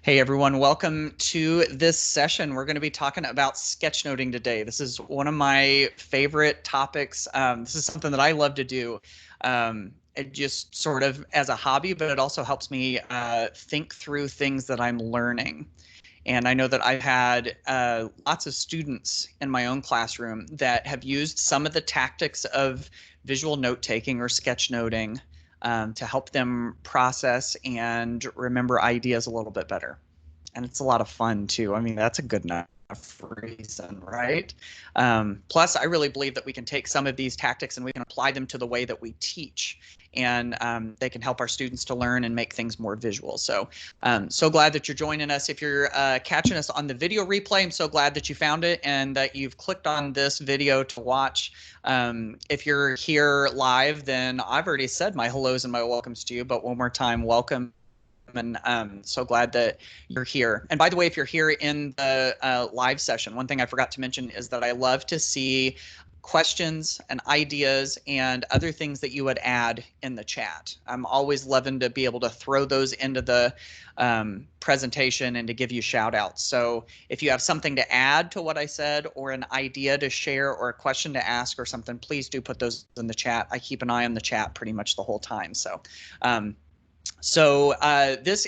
Hey everyone, welcome to this session. We're going to be talking about sketchnoting today. This is one of my favorite topics. This is something that I love to do, it just sort of as a hobby, but it also helps me think through things that I'm learning. And I know that I've had lots of students in my own classroom that have used some of the tactics of visual note taking or sketchnoting to help them process and remember ideas a little bit better. And it's a lot of fun too. I mean, that's a good enough reason, right? Plus, I really believe that we can take some of these tactics and we can apply them to the way that we teach, and they can help our students to learn and make things more visual. So, so glad that you're joining us. If you're catching us on the video replay, I'm so glad that you found it and that you've clicked on this video to watch. If you're here live, then I've already said my hellos and my welcomes to you, but one more time, welcome. And so glad that you're here. And by the way, if you're here in the live session, one thing I forgot to mention is that I love to see questions and ideas and other things that you would add in the chat. I'm always loving to be able to throw those into the presentation and to give you shout outs. So if you have something to add to what I said or an idea to share or a question to ask or something, please do put those in the chat. I keep an eye on the chat pretty much the whole time. So this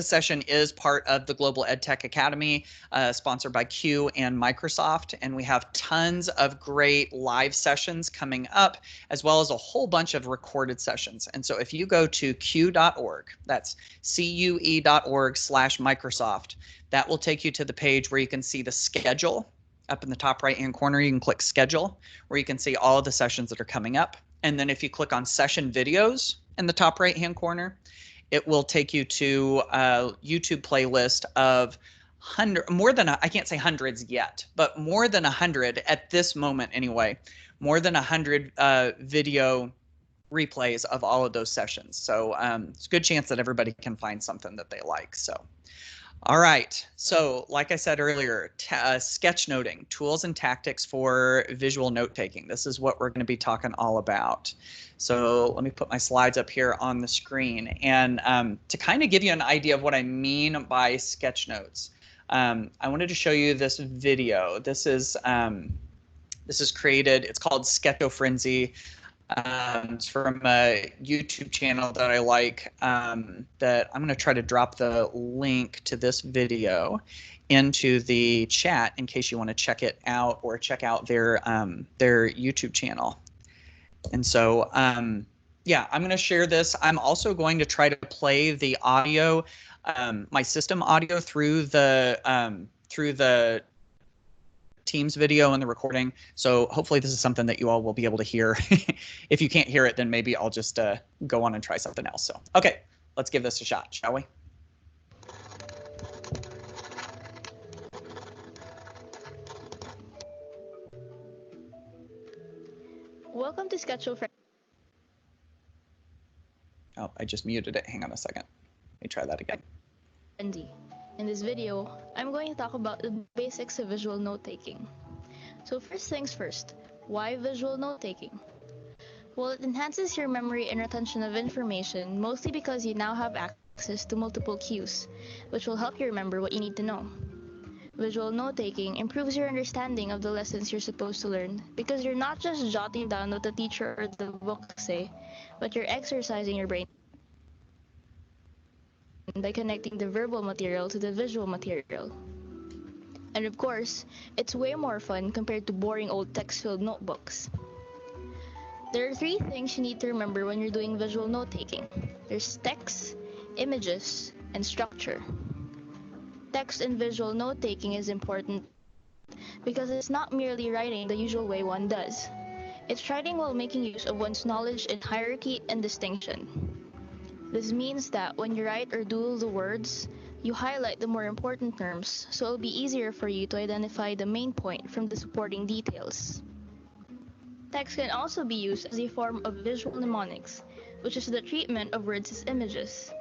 session is part of the Global EdTech Academy, sponsored by Q and Microsoft, and we have tons of great live sessions coming up, as well as a whole bunch of recorded sessions. And so if you go to q.org, that's cue.org/Microsoft, that will take you to the page where you can see the schedule. Up in the top right-hand corner, you can click Schedule, where you can see all of the sessions that are coming up. And then if you click on Session Videos in the top right-hand corner, it will take you to a YouTube playlist of more than, I can't say hundreds yet, but more than 100 at this moment anyway, more than 100 video replays of all of those sessions. So it's a good chance that everybody can find something that they like. So. All right, so like I said earlier, sketchnoting, tools and tactics for visual note-taking. This is what we're going to be talking all about. So let me put my slides up here on the screen. And to kind of give you an idea of what I mean by sketch notes, I wanted to show you this video. This is created, it's called Sketchofrenzy. It's from a YouTube channel that I like, that I'm going to try to drop the link to this video into the chat in case you want to check it out or check out their YouTube channel. And so, yeah, I'm going to share this. I'm also going to try to play the audio, my system audio through the Teams video and the recording. So hopefully this is something that you all will be able to hear. If you can't hear it, then maybe I'll just go on and try something else. So, okay, let's give this a shot, shall we? Welcome to Sketchnoting. Oh, I just muted it. Hang on a second. Let me try that again. In this video, I'm going to talk about the basics of visual note-taking. So first things first, why visual note-taking? Well, it enhances your memory and retention of information, mostly because you now have access to multiple cues, which will help you remember what you need to know. Visual note-taking improves your understanding of the lessons you're supposed to learn, because you're not just jotting down what the teacher or the book say, but you're exercising your brain by connecting the verbal material to the visual material. And of course, it's way more fun compared to boring old text-filled notebooks. There are three things you need to remember when you're doing visual note-taking. There's text, images, and structure. Text and visual note-taking is important because it's not merely writing the usual way one does. It's writing while making use of one's knowledge in hierarchy and distinction. This means that when you write or doodle the words, you highlight the more important terms, so it'll be easier for you to identify the main point from the supporting details. Text can also be used as a form of visual mnemonics, which is the treatment of words as images.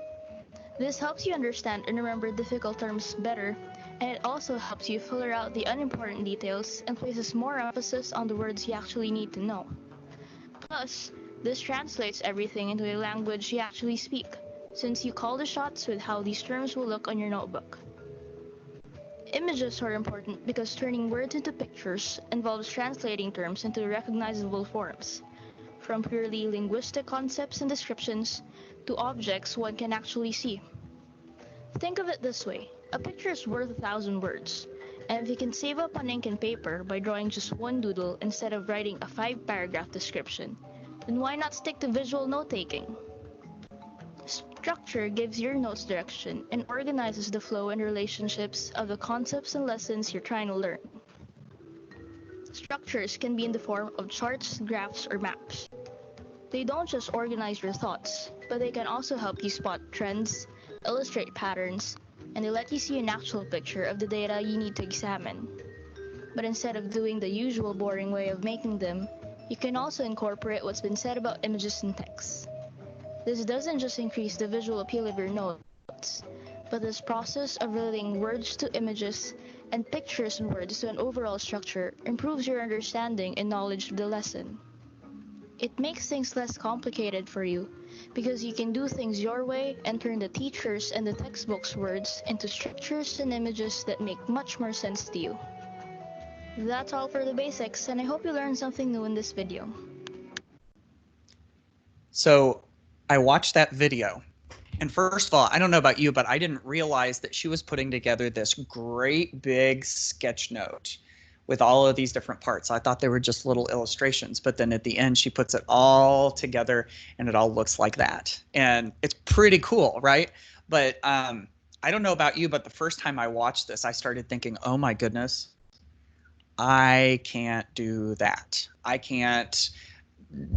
This helps you understand and remember difficult terms better, and it also helps you filter out the unimportant details and places more emphasis on the words you actually need to know. Plus, this translates everything into a language you actually speak. since you call the shots with how these terms will look on your notebook. Images are important because turning words into pictures involves translating terms into recognizable forms, from purely linguistic concepts and descriptions to objects one can actually see. Think of it this way, a picture is worth 1,000 words, and if you can save up on ink and paper by drawing just one doodle instead of writing a 5-paragraph description, then why not stick to visual note-taking? Structure gives your notes direction and organizes the flow and relationships of the concepts and lessons you're trying to learn. Structures can be in the form of charts, graphs, or maps. They don't just organize your thoughts, but they can also help you spot trends, illustrate patterns, and they let you see an actual picture of the data you need to examine. But instead of doing the usual boring way of making them, you can also incorporate what's been said about images and text. This doesn't just increase the visual appeal of your notes, but this process of relating words to images and pictures and words to an overall structure improves your understanding and knowledge of the lesson. It makes things less complicated for you because you can do things your way and turn the teacher's and the textbook's words into structures and images that make much more sense to you. That's all for the basics, and I hope you learned something new in this video. So I watched that video, and first of all, I don't know about you, but I didn't realize that she was putting together this great big sketch note with all of these different parts. I thought they were just little illustrations, but then at the end she puts it all together and it all looks like that. And it's pretty cool, right? But I don't know about you, but the first time I watched this, I started thinking, oh my goodness, I can't do that. I can't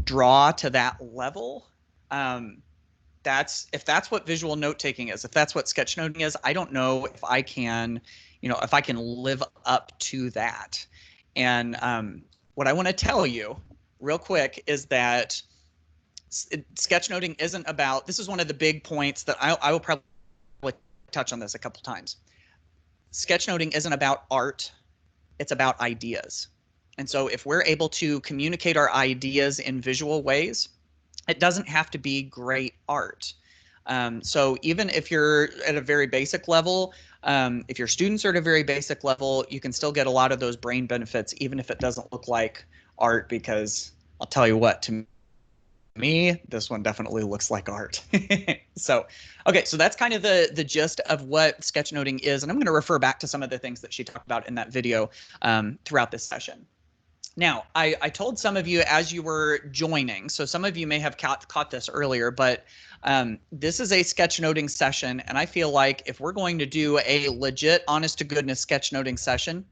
draw to that level. If that's what visual note taking is, if that's what sketchnoting is, I don't know if I can, if I can live up to that. And what I want to tell you real quick is that sketchnoting isn't about, this is one of the big points that I will probably touch on this a couple times. Sketchnoting isn't about art, it's about ideas. And so if we're able to communicate our ideas in visual ways, it doesn't have to be great art. So even if you're at a very basic level, if your students are at a very basic level, you can still get a lot of those brain benefits, even if it doesn't look like art, because I'll tell you what, to me, this one definitely looks like art. So, okay, so that's kind of the gist of what sketchnoting is. And I'm going to refer back to some of the things that she talked about in that video throughout this session. Now, I told some of you as you were joining, so some of you may have caught this earlier, but this is a sketchnoting session, and I feel like if we're going to do a legit, honest-to-goodness sketchnoting session,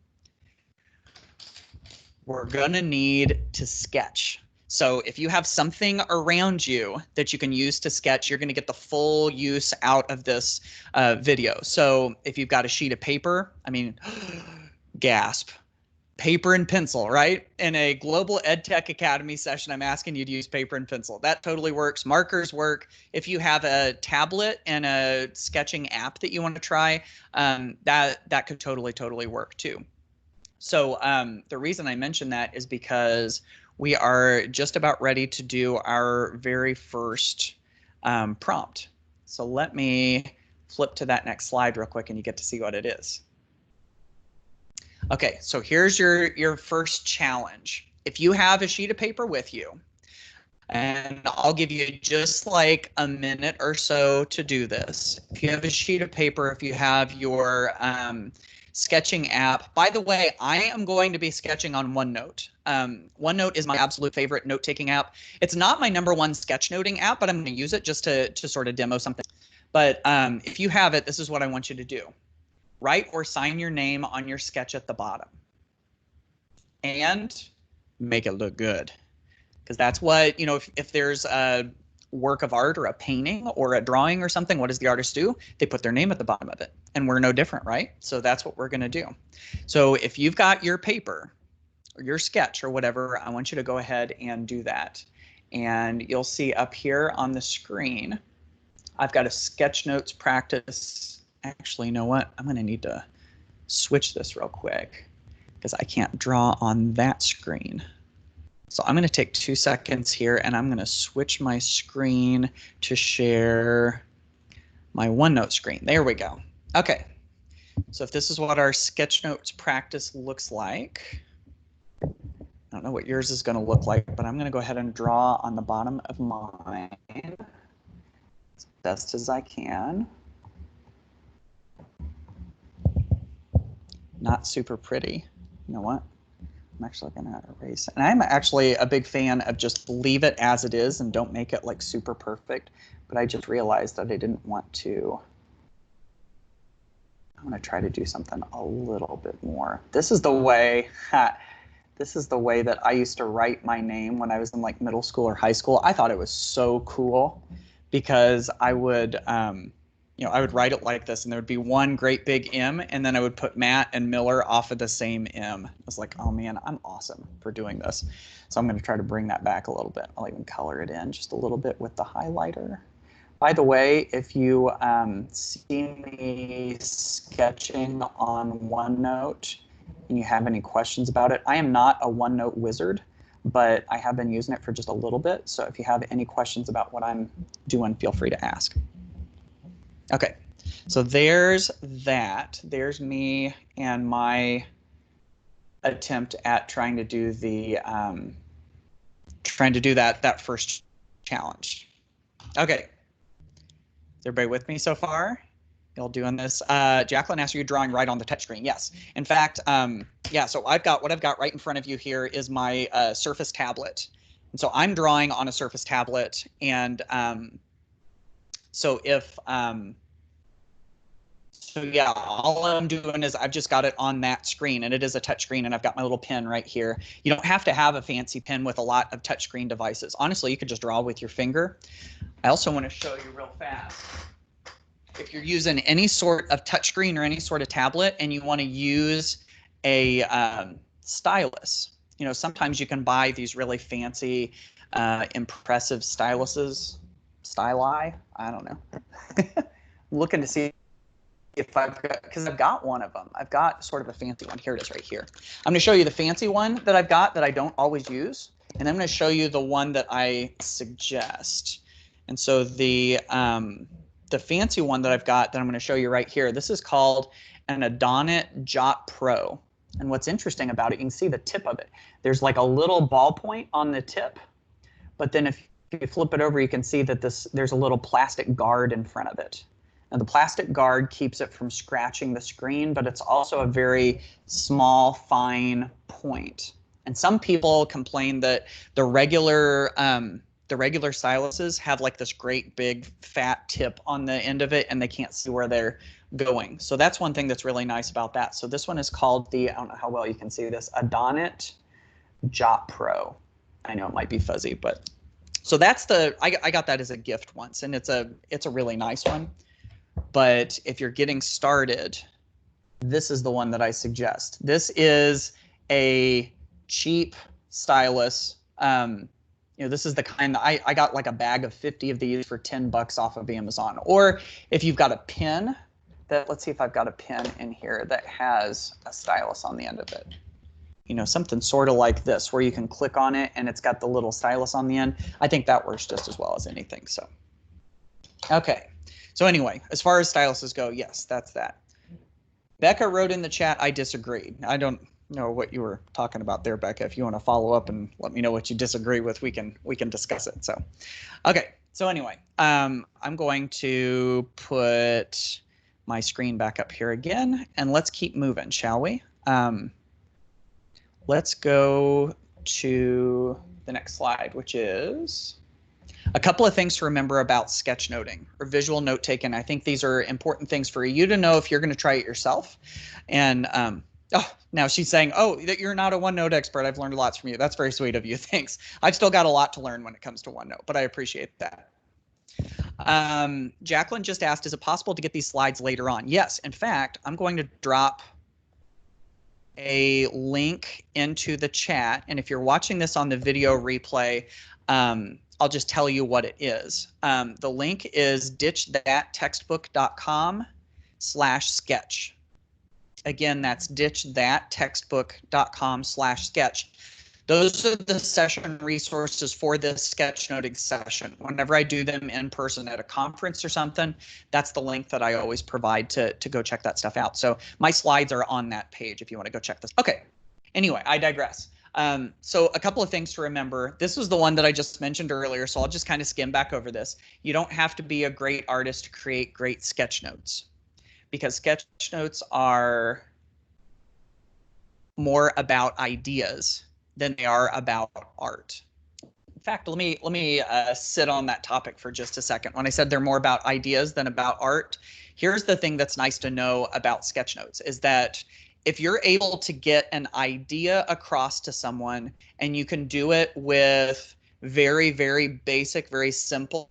we're going to need to sketch. So if you have something around you that you can use to sketch, you're going to get the full use out of this video. So if you've got a sheet of paper, I mean, gasp. Paper and pencil, right? In a Global EdTech Academy session, I'm asking you to use paper and pencil. That totally works. Markers work. If you have a tablet and a sketching app that you want to try, that could totally work too. So the reason I mention that is because we are just about ready to do our very first prompt. So let me flip to that next slide real quick and you get to see what it is. Okay, so here's your first challenge. If you have a sheet of paper with you, and I'll give you just like a minute or so to do this. If you have a sheet of paper, if you have your sketching app, by the way, I am going to be sketching on OneNote. OneNote is my absolute favorite note-taking app. It's not my #1 sketchnoting app, but I'm going to use it just to sort of demo something. But if you have it, this is what I want you to do. Write or sign your name on your sketch at the bottom and make it look good. Because that's what, if there's a work of art or a painting or a drawing or something, what does the artist do? They put their name at the bottom of it, and we're no different, right? So that's what we're going to do. So if you've got your paper or your sketch or whatever, I want you to go ahead and do that. And you'll see up here on the screen, I've got a Sketchnotes practice. Actually, you know what? I'm going to need to switch this real quick because I can't draw on that screen. So I'm going to take 2 seconds here and I'm going to switch my screen to share my OneNote screen. There we go. Okay. So if this is what our Sketchnotes practice looks like, I don't know what yours is going to look like, but I'm going to go ahead and draw on the bottom of mine as best as I can. Not super pretty. You know what? I'm actually going to erase it. And I'm actually a big fan of just leave it as it is and don't make it like super perfect. But I just realized that I didn't want to. I'm going to try to do something a little bit more. This is the way. This is the way that I used to write my name when I was in like middle school or high school. I thought it was so cool because I would, I would write it like this, and there would be one great big M, and then I would put Matt and Miller off of the same M. I was like, oh man, I'm awesome for doing this. So I'm going to try to bring that back a little bit. I'll even color it in just a little bit with the highlighter. By the way, if you see me sketching on OneNote and you have any questions about it, I am not a OneNote wizard, but I have been using it for just a little bit. So if you have any questions about what I'm doing, feel free to ask. Okay, so there's that. There's me and my attempt at trying to do the that first challenge. Okay, is everybody with me so far? Y'all doing this? Jacqueline asked, are you drawing right on the touchscreen? Yes. In fact, yeah. So what I've got right in front of you here is my Surface tablet, and so I'm drawing on a Surface tablet, and so if so yeah, all I'm doing is I've just got it on that screen, and it is a touch screen, and I've got my little pen right here. You don't have to have a fancy pen with a lot of touchscreen devices. Honestly, you could just draw with your finger. I also want to show you real fast. If you're using any sort of touchscreen or any sort of tablet and you want to use a stylus, sometimes you can buy these really fancy, impressive styluses. Styli? I don't know. I'm looking to see if I've got, because I've got one of them. I've got sort of a fancy one. Here it is right here. I'm going to show you the fancy one that I've got that I don't always use, and I'm going to show you the one that I suggest. And so the fancy one that I've got that I'm going to show you right here, this is called an Adonit Jot Pro. And what's interesting about it, you can see the tip of it. There's like a little ballpoint on the tip, but then if you flip it over, you can see that there's a little plastic guard in front of it. Now the plastic guard keeps it from scratching the screen, but it's also a very small, fine point. And some people complain that the regular styluses have like this great big fat tip on the end of it, and they can't see where they're going. So that's one thing that's really nice about that. So this one is called the, I don't know how well you can see this, Adonit Jot Pro. I know it might be fuzzy, but so that's I got that as a gift once, and it's a really nice one. But if you're getting started, this is the one that I suggest. This is a cheap stylus. This is the kind that I got like a bag of 50 of these for $10 off of Amazon. Or if you've got a pen let's see if I've got a pen in here that has a stylus on the end of it. Something sort of like this where you can click on it and it's got the little stylus on the end. I think that works just as well as anything. So, okay. So anyway, as far as styluses go, yes, that's that. Becca wrote in the chat, I disagreed. I don't know what you were talking about there, Becca. If you want to follow up and let me know what you disagree with, we can discuss it. So, okay. So anyway, I'm going to put my screen back up here again, and let's keep moving, shall we? Let's go to the next slide, which is a couple of things to remember about sketchnoting or visual note taking. I think these are important things for you to know if you're going to try it yourself. And now she's saying, oh, that you're not a OneNote expert. I've learned lots from you. That's very sweet of you. Thanks. I've still got a lot to learn when it comes to OneNote, but I appreciate that. Jacqueline just asked, is it possible to get these slides later on? Yes. In fact, I'm going to drop a link into the chat. And if you're watching this on the video replay, I'll just tell you what it is. The link is ditchthattextbook.com/sketch. Again, that's ditchthattextbook.com/sketch. Those are the session resources for this sketchnoting session. Whenever I do them in person at a conference or something, that's the link that I always provide to go check that stuff out. So my slides are on that page if you want to go check this. Okay, anyway, I digress. So a couple of things to remember. This was the one that I just mentioned earlier, so I'll just kind of skim back over this. You don't have to be a great artist to create great sketch notes, because sketch notes are more about ideas than they are about art. In fact, let me sit on that topic for just a second. When I said they're more about ideas than about art, here's the thing that's nice to know about sketch notes is that if you're able to get an idea across to someone and you can do it with very, very basic, very simple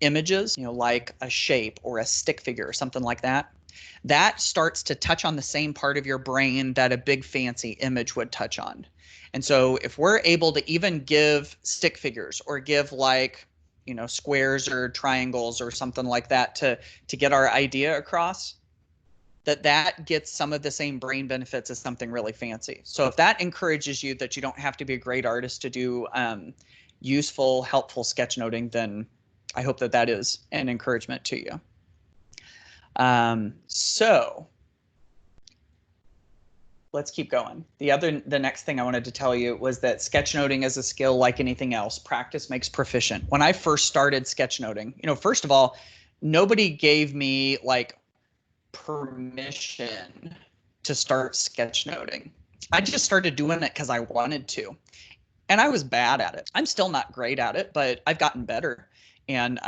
images, you know, like a shape or a stick figure or something like that, that starts to touch on the same part of your brain that a big fancy image would touch on. And so if we're able to even give stick figures or give like, you know, squares or triangles or something like that to get our idea across, that gets some of the same brain benefits as something really fancy. So if that encourages you that you don't have to be a great artist to do useful, helpful sketchnoting, then I hope that is an encouragement to you. So let's keep going. The next thing I wanted to tell you was that sketchnoting is a skill like anything else. Practice makes proficient. When I first started sketchnoting, you know, first of all, nobody gave me like permission to start sketchnoting. I just started doing it because I wanted to. And I was bad at it. I'm still not great at it, but I've gotten better. And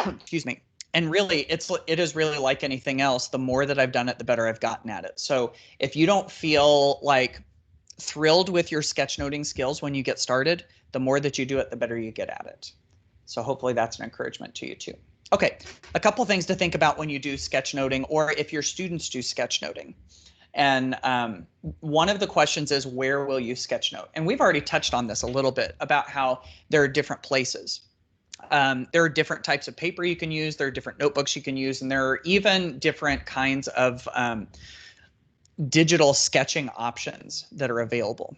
excuse me. And really, it is really like anything else. The more that I've done it, the better I've gotten at it. So if you don't feel like thrilled with your sketchnoting skills when you get started, the more that you do it, the better you get at it. So hopefully that's an encouragement to you too. Okay, a couple things to think about when you do sketchnoting, or if your students do sketchnoting. And one of the questions is, where will you sketchnote? And we've already touched on this a little bit about how there are different places. There are different types of paper you can use, there are different notebooks you can use, and there are even different kinds of digital sketching options that are available.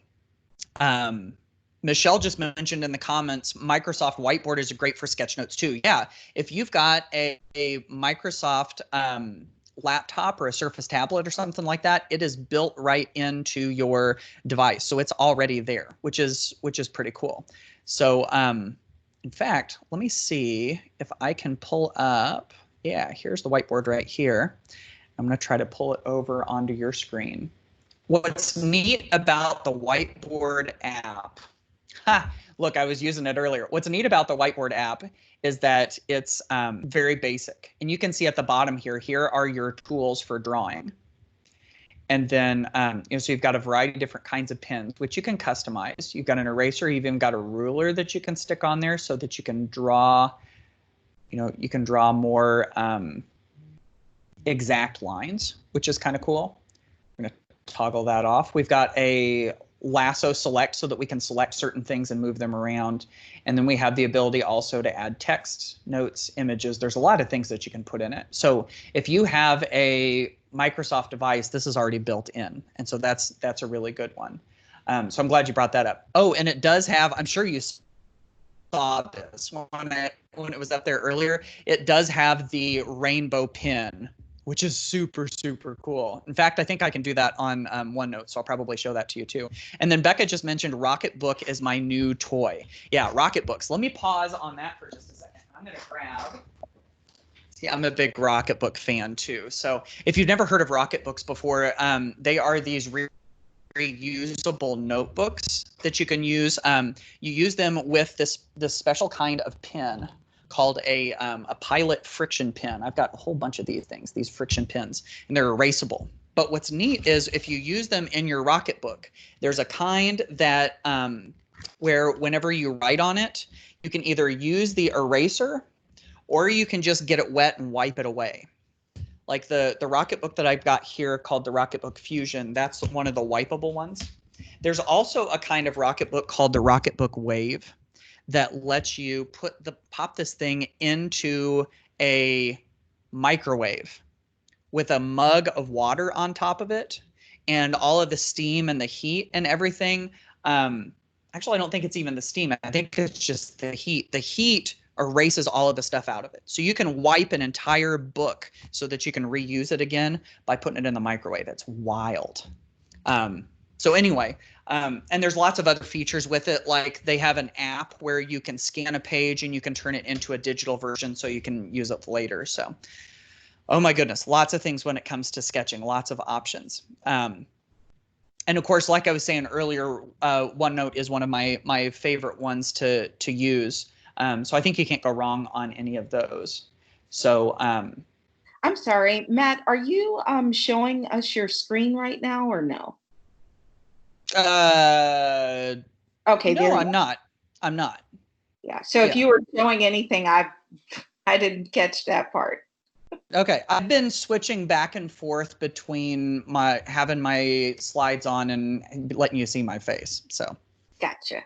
Michelle just mentioned in the comments, Microsoft Whiteboard is great for sketchnotes too. Yeah, if you've got a Microsoft laptop or a Surface tablet or something like that, it is built right into your device. So it's already there, which is pretty cool. So in fact, let me see if I can pull up. Yeah, here's the whiteboard right here. I'm going to try to pull it over onto your screen. What's neat about the Whiteboard app, look, I was using it earlier. What's neat about the Whiteboard app is that it's very basic. And you can see at the bottom here are your tools for drawing. And then, you know, so you've got a variety of different kinds of pens, which you can customize. You've got an eraser, you've even got a ruler that you can stick on there so that you can draw, you know, you can draw more exact lines, which is kind of cool. I'm going to toggle that off. We've got a lasso select so that we can select certain things and move them around. And then we have the ability also to add text, notes, images. There's a lot of things that you can put in it. So if you have a Microsoft device, this is already built in. And so that's a really good one. So I'm glad you brought that up. Oh, and it does have, I'm sure you saw this when it was up there earlier, it does have the rainbow pen, which is super, super cool. In fact, I think I can do that on OneNote, so I'll probably show that to you too. And then Becca just mentioned Rocketbook is my new toy. Yeah, Rocketbooks. Let me pause on that for just a second. I'm going to grab. Yeah, I'm a big Rocketbook fan too. So if you've never heard of Rocketbooks before, they are these reusable notebooks that you can use. You use them with this special kind of pen called a Pilot friction pen. I've got a whole bunch of these things, these friction pens, and they're erasable. But what's neat is if you use them in your Rocketbook, there's a kind that where whenever you write on it, you can either use the eraser or you can just get it wet and wipe it away. Like the Rocketbook that I've got here called the Rocketbook Fusion, that's one of the wipeable ones. There's also a kind of Rocketbook called the Rocketbook Wave that lets you pop this thing into a microwave with a mug of water on top of it. and all of the steam and the heat and everything. Actually, I don't think it's even the steam. I think it's just the heat. The heat erases all of the stuff out of it. So you can wipe an entire book so that you can reuse it again by putting it in the microwave. It's wild. So anyway, and there's lots of other features with it, like they have an app where you can scan a page and you can turn it into a digital version so you can use it later. So, oh my goodness, lots of things when it comes to sketching, lots of options. And of course, like I was saying earlier, OneNote is one of my favorite ones to use. So I think you can't go wrong on any of those. So I'm sorry, Matt, are you showing us your screen right now or no? Okay, no, I'm not. Yeah, so if you were showing anything, I didn't catch that part. Okay, I've been switching back and forth between having my slides on and letting you see my face. So gotcha.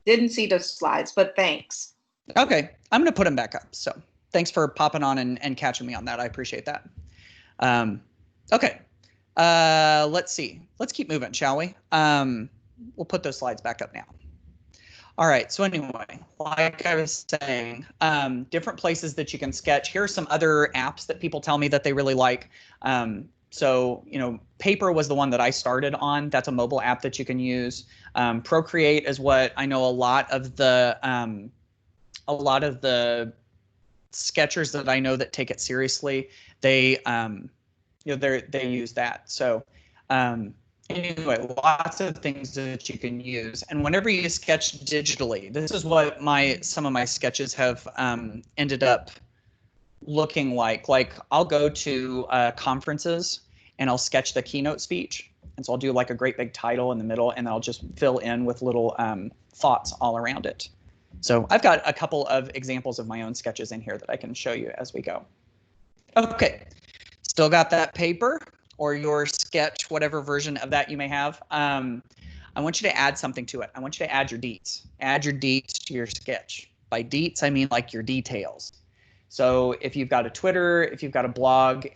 Didn't see the slides, but thanks. Okay, I'm going to put them back up. So thanks for popping on and catching me on that. I appreciate that. Okay, let's see. Let's keep moving, shall we? We'll put those slides back up now. All right, so anyway, like I was saying, different places that you can sketch. Here are some other apps that people tell me that they really like. So, you know, Paper was the one that I started on. That's a mobile app that you can use. Procreate is what I know a lot of the sketchers that I know that take it seriously, they they use that. So anyway, lots of things that you can use. And whenever you sketch digitally, this is what some of my sketches have ended up looking like. Like I'll go to conferences and I'll sketch the keynote speech. And so I'll do like a great big title in the middle, and then I'll just fill in with little thoughts all around it. So I've got a couple of examples of my own sketches in here that I can show you as we go. Okay, still got that Paper or your sketch, whatever version of that you may have. I want you to add something to it. I want you to add your deets. Add your deets to your sketch. By deets, I mean like your details. So if you've got a Twitter, if you've got a blog,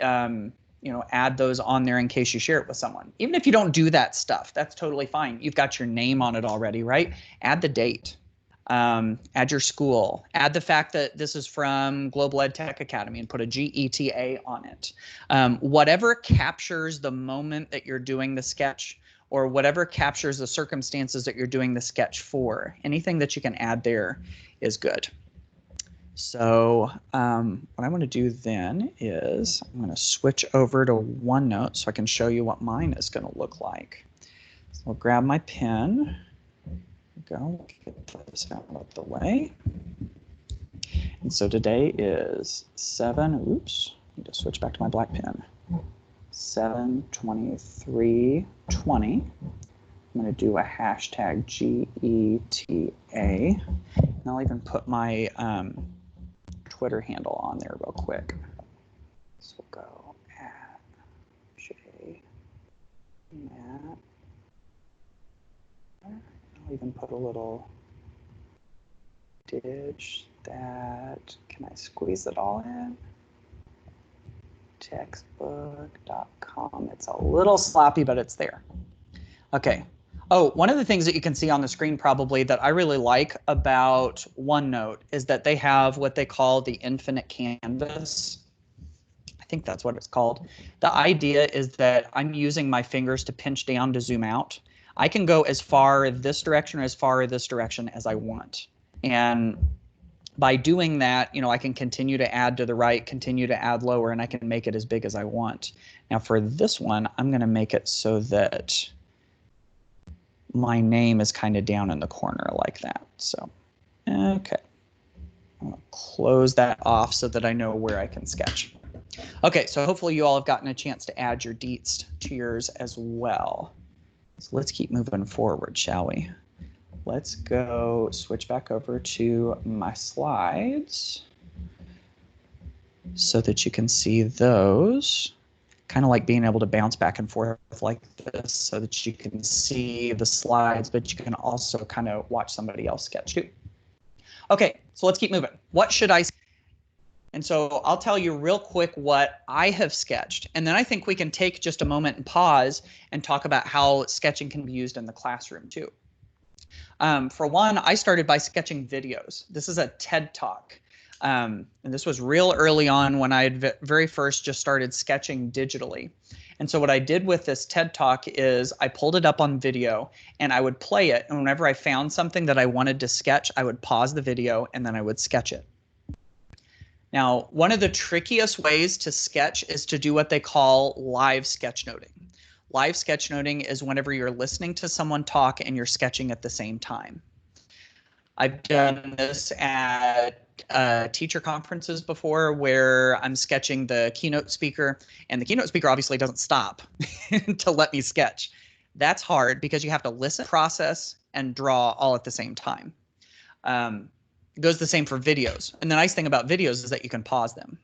you know, add those on there in case you share it with someone. Even if you don't do that stuff, that's totally fine. You've got your name on it already, right? Add the date. Add your school, add the fact that this is from Global Ed Tech Academy and put a GETA on it. Whatever captures the moment that you're doing the sketch, or whatever captures the circumstances that you're doing the sketch for, anything that you can add there is good. So what I want to do then is I'm going to switch over to OneNote so I can show you what mine is going to look like. So I'll grab my pen. Go get this out of the way. And so today is 7, oops, I need to switch back to my black pen. 7/23/20. I'm going to do a hashtag GETA. And I'll even put my Twitter handle on there real quick. So we'll go at Matt. I'll even put a little that. Can I squeeze it all in? Textbook.com. It's a little sloppy, but it's there. Okay. Oh, one of the things that you can see on the screen probably that I really like about OneNote is that they have what they call the infinite canvas. I think that's what it's called. The idea is that I'm using my fingers to pinch down to zoom out. I can go as far this direction or as far this direction as I want. And by doing that, you know, I can continue to add to the right, continue to add lower, and I can make it as big as I want. Now for this one, I'm going to make it so that my name is kind of down in the corner like that. So, okay. I'm going to close that off so that I know where I can sketch. Okay, so hopefully you all have gotten a chance to add your deets to yours as well. So let's keep moving forward, shall we? Let's go switch back over to my slides so that you can see those. Kind of like being able to bounce back and forth like this so that you can see the slides, but you can also kind of watch somebody else sketch too. Okay, so let's keep moving. What should I And so I'll tell you real quick what I have sketched. And then I think we can take just a moment and pause and talk about how sketching can be used in the classroom too. For one, I started by sketching videos. This is a TED Talk. And this was real early on when I had very first just started sketching digitally. And so what I did with this TED Talk is I pulled it up on video and I would play it. And whenever I found something that I wanted to sketch, I would pause the video and then I would sketch it. Now, one of the trickiest ways to sketch is to do what they call live sketchnoting. Live sketchnoting is whenever you're listening to someone talk and you're sketching at the same time. I've done this at teacher conferences before where I'm sketching the keynote speaker, and the keynote speaker obviously doesn't stop to let me sketch. That's hard because you have to listen, process, and draw all at the same time. It goes the same for videos. And the nice thing about videos is that you can pause them.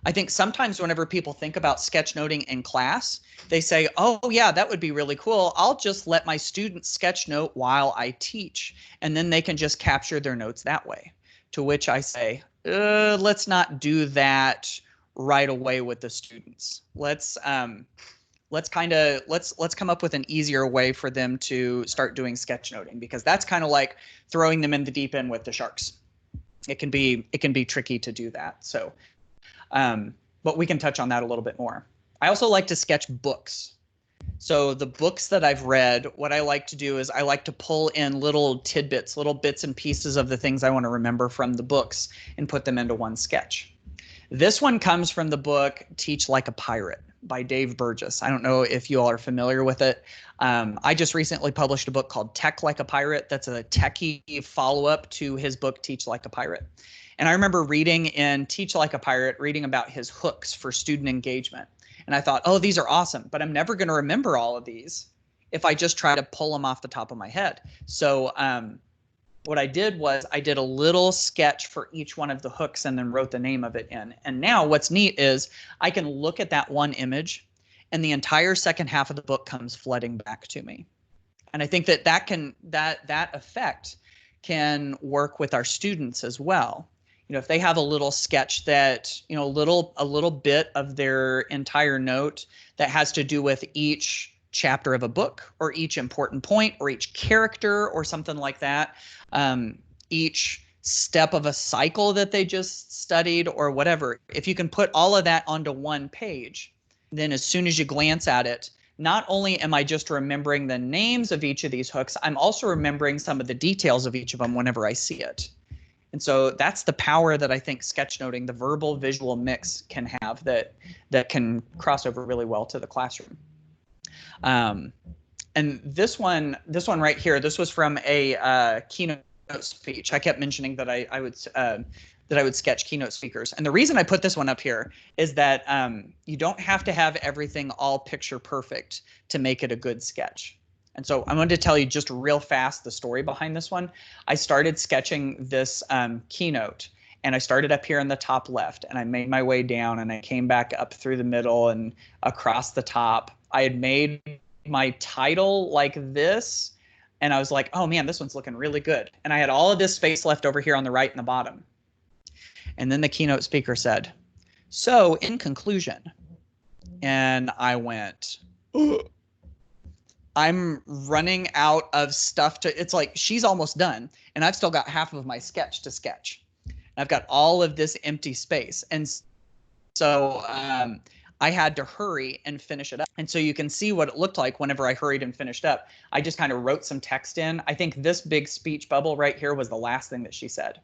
I think sometimes whenever people think about sketchnoting in class, they say, oh yeah, that would be really cool. I'll just let my students sketchnote while I teach, and then they can just capture their notes that way. To which I say, let's not do that right away with the students. Let's come up with an easier way for them to start doing sketchnoting, because that's kind of like throwing them in the deep end with the sharks. It can be tricky to do that. So, but we can touch on that a little bit more. I also like to sketch books. So the books that I've read, what I like to do is I like to pull in little tidbits, little bits and pieces of the things I want to remember from the books and put them into one sketch. This one comes from the book Teach Like a Pirate by Dave Burgess. I don't know if you all are familiar with it. I just recently published a book called Tech Like a Pirate. That's a techie follow-up to his book Teach Like a Pirate. And I remember reading in Teach Like a Pirate, reading about his hooks for student engagement. And I thought, oh, these are awesome, but I'm never going to remember all of these if I just try to pull them off the top of my head. So what I did was I did a little sketch for each one of the hooks and then wrote the name of it in. And now what's neat is I can look at that one image and the entire second half of the book comes flooding back to me. And I think that effect can work with our students as well. You know, if they have a little sketch that, you know, a little bit of their entire note that has to do with each chapter of a book or each important point or each character or something like that, each step of a cycle that they just studied or whatever, if you can put all of that onto one page, then as soon as you glance at it, not only am I just remembering the names of each of these hooks, I'm also remembering some of the details of each of them whenever I see it. And so that's the power that I think sketchnoting, the verbal visual mix, can have that can cross over really well to the classroom. And this one right here, this was from a keynote speech. I kept mentioning that I would sketch keynote speakers. And the reason I put this one up here is that you don't have to have everything all picture perfect to make it a good sketch. And so I wanted to tell you just real fast the story behind this one. I started sketching this keynote, and I started up here in the top left, and I made my way down, and I came back up through the middle and across the top. I had made my title like this, and I was like, oh man, this one's looking really good. And I had all of this space left over here on the right and the bottom. And then the keynote speaker said, so in conclusion, and I went, ugh. I'm running out of stuff it's like she's almost done and I've still got half of my sketch to sketch. And I've got all of this empty space. And so I had to hurry and finish it up. And so you can see what it looked like whenever I hurried and finished up. I just kind of wrote some text in. I think this big speech bubble right here was the last thing that she said.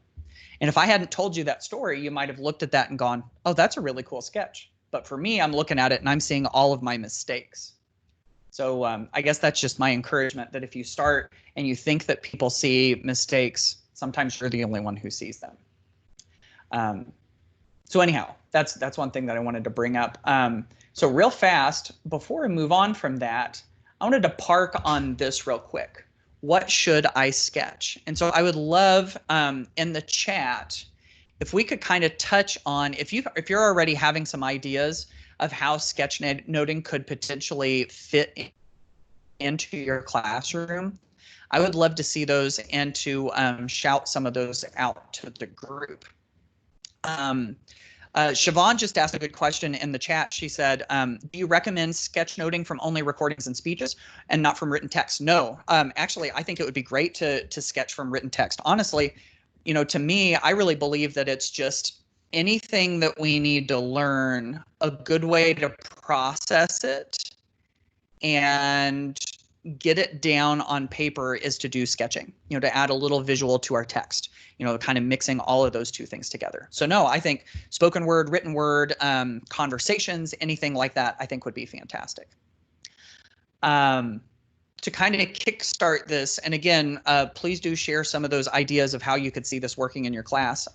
And if I hadn't told you that story, you might have looked at that and gone, oh, that's a really cool sketch. But for me, I'm looking at it and I'm seeing all of my mistakes. So I guess that's just my encouragement, that if you start and you think that people see mistakes, sometimes you're the only one who sees them. So anyhow, that's one thing that I wanted to bring up. So real fast, before I move on from that, I wanted to park on this real quick. What should I sketch? And so I would love in the chat, if we could kind of touch on, if you're already having some ideas of how sketchnoting could potentially fit into your classroom, I would love to see those and to shout some of those out to the group. Siobhan just asked a good question in the chat. She said, do you recommend sketchnoting from only recordings and speeches and not from written text? No, actually, I think it would be great to sketch from written text. Honestly, you know, to me, I really believe that it's just anything that we need to learn, a good way to process it and get it down on paper is to do sketching, you know, to add a little visual to our text, you know, kind of mixing all of those two things together. So no, I think spoken word, written word, conversations, anything like that, I think would be fantastic. To kind of kickstart this, and again, please do share some of those ideas of how you could see this working in your class.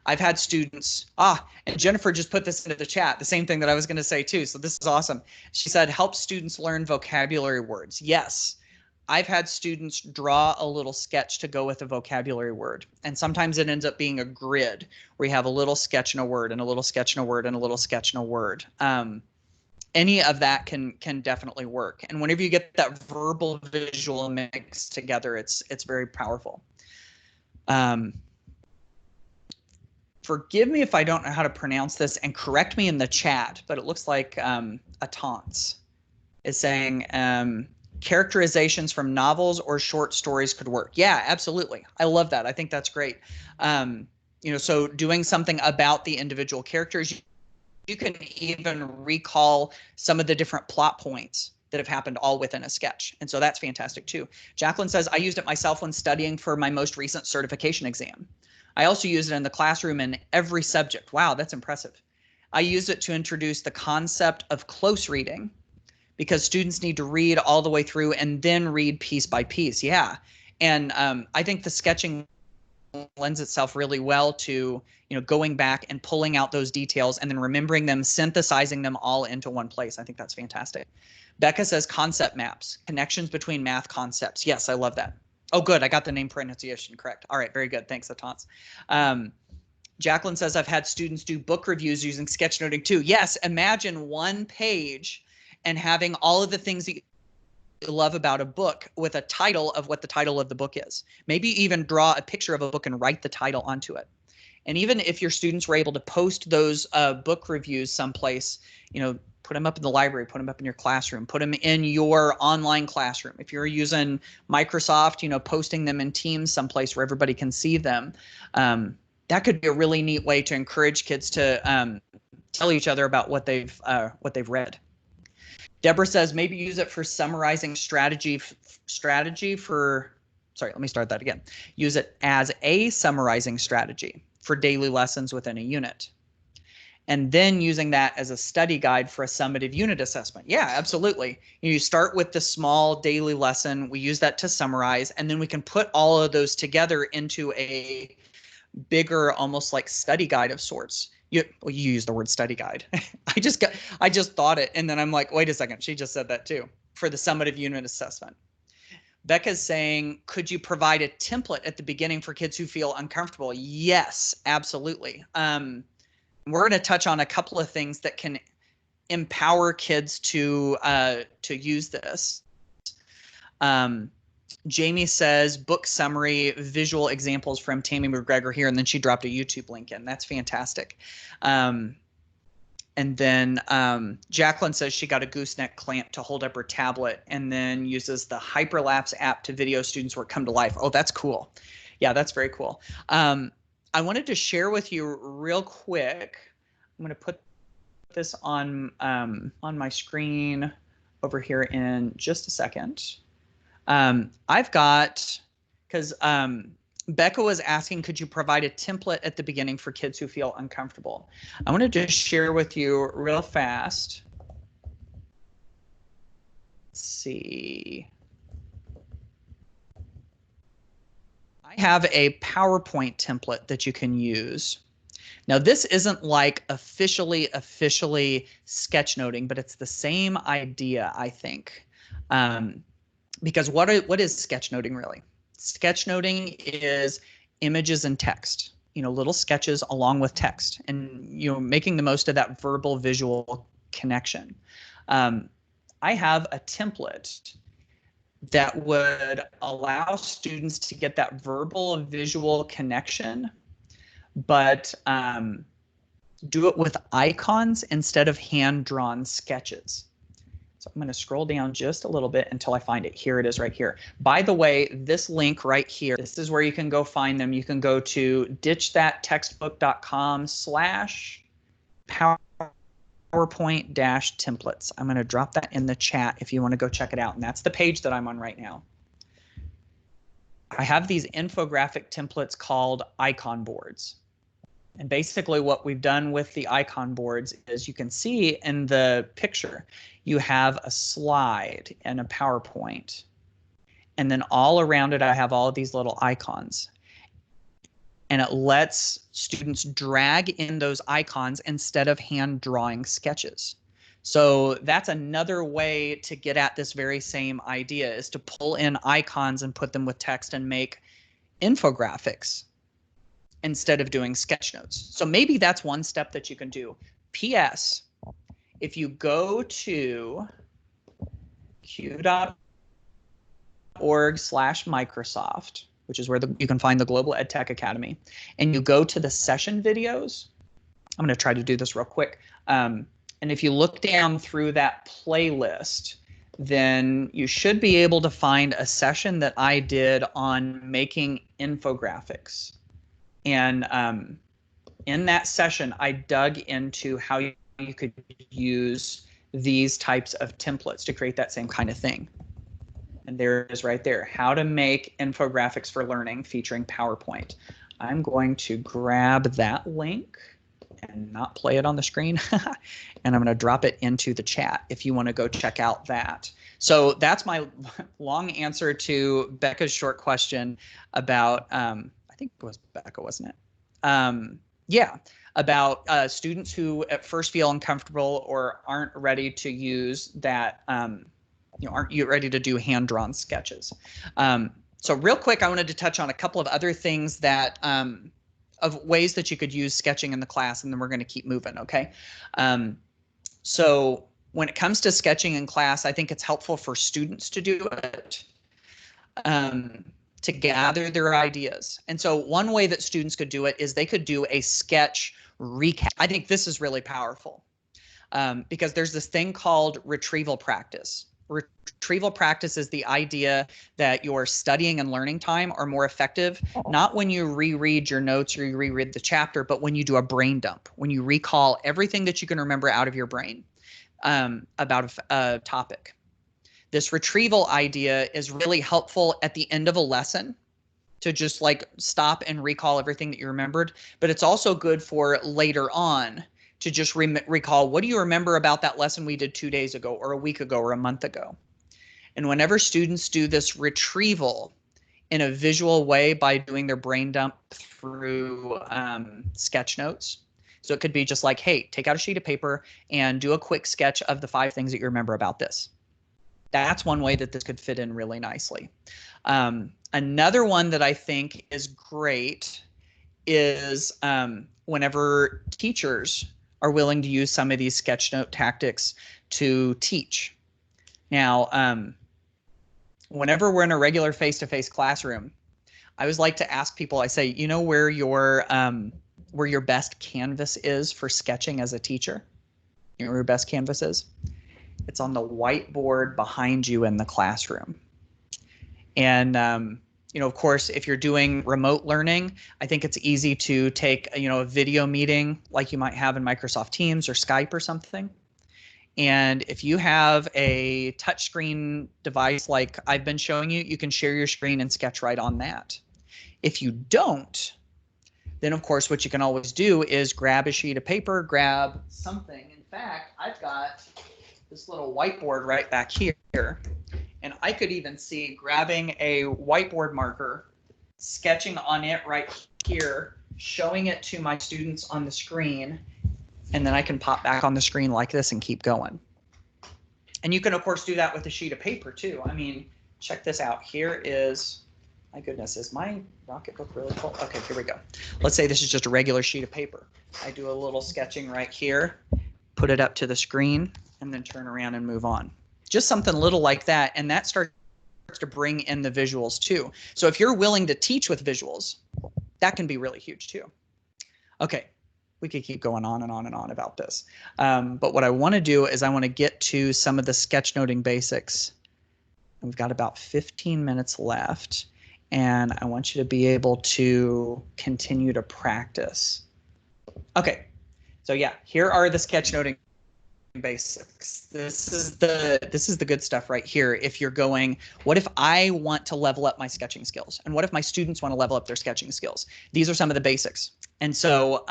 I've had students, and Jennifer just put this into the chat, the same thing that I was going to say too. So this is awesome. She said, help students learn vocabulary words. Yes, I've had students draw a little sketch to go with a vocabulary word. And sometimes it ends up being a grid where you have a little sketch and a word and a little sketch and a word and a little sketch and a word. Any of that can definitely work. And whenever you get that verbal visual mix together, it's very powerful. Forgive me if I don't know how to pronounce this, and correct me in the chat, but it looks like Atance is saying characterizations from novels or short stories could work. Yeah, absolutely. I love that. I think that's great. You know, so doing something about the individual characters, you can even recall some of the different plot points that have happened all within a sketch. And so that's fantastic too. Jacqueline says, I used it myself when studying for my most recent certification exam. I also use it in the classroom in every subject. Wow, that's impressive. I use it to introduce the concept of close reading because students need to read all the way through and then read piece by piece. Yeah, and I think the sketching lends itself really well to, you know, going back and pulling out those details and then remembering them, synthesizing them all into one place. I think that's fantastic. Becca says concept maps, connections between math concepts. Yes, I love that. Oh, good. I got the name pronunciation correct. All right. Very good. Thanks, Atance. Jacqueline says, I've had students do book reviews using sketchnoting too. Yes. Imagine one page and having all of the things that you love about a book with a title of what the title of the book is. Maybe even draw a picture of a book and write the title onto it. And even if your students were able to post those book reviews someplace, you know, put them up in the library, put them up in your classroom, put them in your online classroom. If you're using Microsoft, you know, posting them in Teams someplace where everybody can see them. That could be a really neat way to encourage kids to tell each other about what they've read. Deborah says maybe use it for summarizing strategy for, sorry, let me start that again. Use it as a summarizing strategy for daily lessons within a unit. And then using that as a study guide for a summative unit assessment. Yeah, absolutely. You start with the small daily lesson. We use that to summarize, and then we can put all of those together into a bigger, almost like study guide of sorts. You use the word study guide. I just thought it, and then I'm like, wait a second, she just said that too, for the summative unit assessment. Becca's saying, could you provide a template at the beginning for kids who feel uncomfortable? Yes, absolutely. We're going to touch on a couple of things that can empower kids to use this. Jamie says book summary, visual examples from Tammy McGregor here, and then she dropped a YouTube link in. That's fantastic. And then Jacqueline says she got a gooseneck clamp to hold up her tablet and then uses the Hyperlapse app to video students work come to life. Oh, that's cool. Yeah, that's very cool. I wanted to share with you real quick. I'm going to put this on my screen over here in just a second. I've got, because Becca was asking, could you provide a template at the beginning for kids who feel uncomfortable? I want to just share with you real fast. Let's see. I have a PowerPoint template that you can use. Now, this isn't like officially sketchnoting, but it's the same idea, I think. Because what is sketchnoting really? Sketchnoting is images and text, you know, little sketches along with text, and, you know, making the most of that verbal visual connection. I have a template that would allow students to get that verbal and visual connection, but do it with icons instead of hand-drawn sketches. So I'm going to scroll down just a little bit until I find it. Here it is right here. By the way, this link right here, this is where you can go find them. You can go to ditchthattextbook.com/PowerPoint-templates. I'm going to drop that in the chat if you want to go check it out. And that's the page that I'm on right now. I have these infographic templates called icon boards. And basically what we've done with the icon boards is you can see in the picture, you have a slide and a PowerPoint. And then all around it, I have all of these little icons. And it lets students drag in those icons instead of hand drawing sketches. So that's another way to get at this very same idea, is to pull in icons and put them with text and make infographics instead of doing sketch notes. So maybe that's one step that you can do. P.S. If you go to q.org/Microsoft, which is where you can find the Global EdTech Academy, and you go to the session videos, I'm going to try to do this real quick. And if you look down through that playlist, then you should be able to find a session that I did on making infographics. And in that session, I dug into how you could use these types of templates to create that same kind of thing. And there it is right there, how to make infographics for learning featuring PowerPoint. I'm going to grab that link and not play it on the screen. And I'm going to drop it into the chat if you want to go check out that. So that's my long answer to Becca's short question about, I think it was Becca, wasn't it? Yeah, about students who at first feel uncomfortable or aren't ready to use that, aren't you ready to do hand-drawn sketches. So real quick, I wanted to touch on a couple of other things that of ways that you could use sketching in the class, and then we're going to keep moving, okay? So when it comes to sketching in class, I think it's helpful for students to do it, to gather their ideas. And so one way that students could do it is they could do a sketch recap. I think this is really powerful because there's this thing called retrieval practice. Retrieval practice is the idea that your studying and learning time are more effective, not when you reread your notes or you reread the chapter, but when you do a brain dump, when you recall everything that you can remember out of your brain about a topic. This retrieval idea is really helpful at the end of a lesson to just like stop and recall everything that you remembered, but it's also good for later on to just recall, what do you remember about that lesson we did 2 days ago or a week ago or a month ago? And whenever students do this retrieval in a visual way by doing their brain dump through sketch notes, so it could be just like, hey, take out a sheet of paper and do a quick sketch of the 5 things that you remember about this. That's one way that this could fit in really nicely. Another one that I think is great is whenever teachers are willing to use some of these sketchnote tactics to teach. Now, whenever we're in a regular face-to-face classroom, I always like to ask people, I say, you know where your best canvas is for sketching as a teacher? You know where your best canvas is? It's on the whiteboard behind you in the classroom. And of course, if you're doing remote learning, I think it's easy to take, a video meeting like you might have in Microsoft Teams or Skype or something. And if you have a touchscreen device like I've been showing you, you can share your screen and sketch right on that. If you don't, then of course, what you can always do is grab a sheet of paper, grab something. In fact, I've got this little whiteboard right back here. And I could even see grabbing a whiteboard marker, sketching on it right here, showing it to my students on the screen, and then I can pop back on the screen like this and keep going. And you can, of course, do that with a sheet of paper, too. I mean, check this out. Here is, my goodness, is my Rocketbook really full? Okay, here we go. Let's say this is just a regular sheet of paper. I do a little sketching right here, put it up to the screen, and then turn around and move on. Just something little like that, and that starts to bring in the visuals too. So if you're willing to teach with visuals, that can be really huge too. Okay, we could keep going on and on and on about this. But what I want to do is I want to get to some of the sketchnoting basics. We've got about 15 minutes left, and I want you to be able to continue to practice. Okay, so yeah, here are the sketchnoting basics. This is the good stuff right here. If you're going, what if I want to level up my sketching skills? And what if my students want to level up their sketching skills? These are some of the basics. And so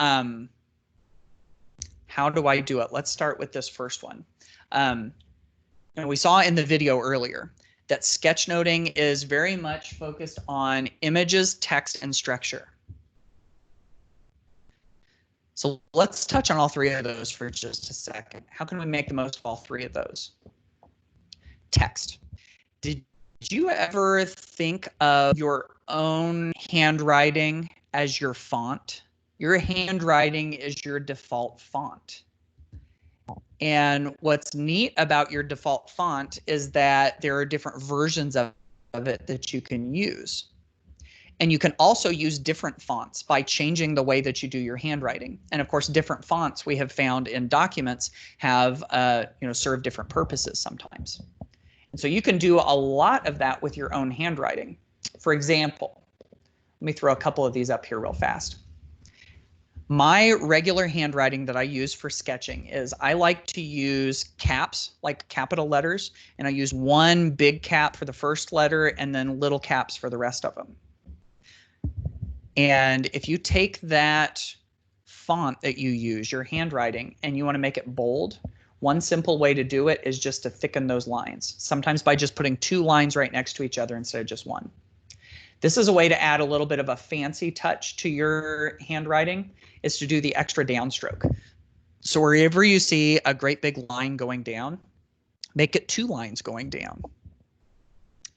how do I do it? Let's start with this first one. And we saw in the video earlier that sketchnoting is very much focused on images, text, and structure. So let's touch on all three of those for just a second. How can we make the most of all three of those? Text. Did you ever think of your own handwriting as your font? Your handwriting is your default font. And what's neat about your default font is that there are different versions of it that you can use. And you can also use different fonts by changing the way that you do your handwriting. And of course, different fonts we have found in documents have serve different purposes sometimes. And so you can do a lot of that with your own handwriting. For example, let me throw a couple of these up here real fast. My regular handwriting that I use for sketching is I like to use caps, like capital letters, and I use one big cap for the first letter and then little caps for the rest of them. And if you take that font that you use, your handwriting, and you want to make it bold, one simple way to do it is just to thicken those lines, sometimes by just putting two lines right next to each other instead of just one. This is a way to add a little bit of a fancy touch to your handwriting, is to do the extra downstroke. So wherever you see a great big line going down, make it two lines going down.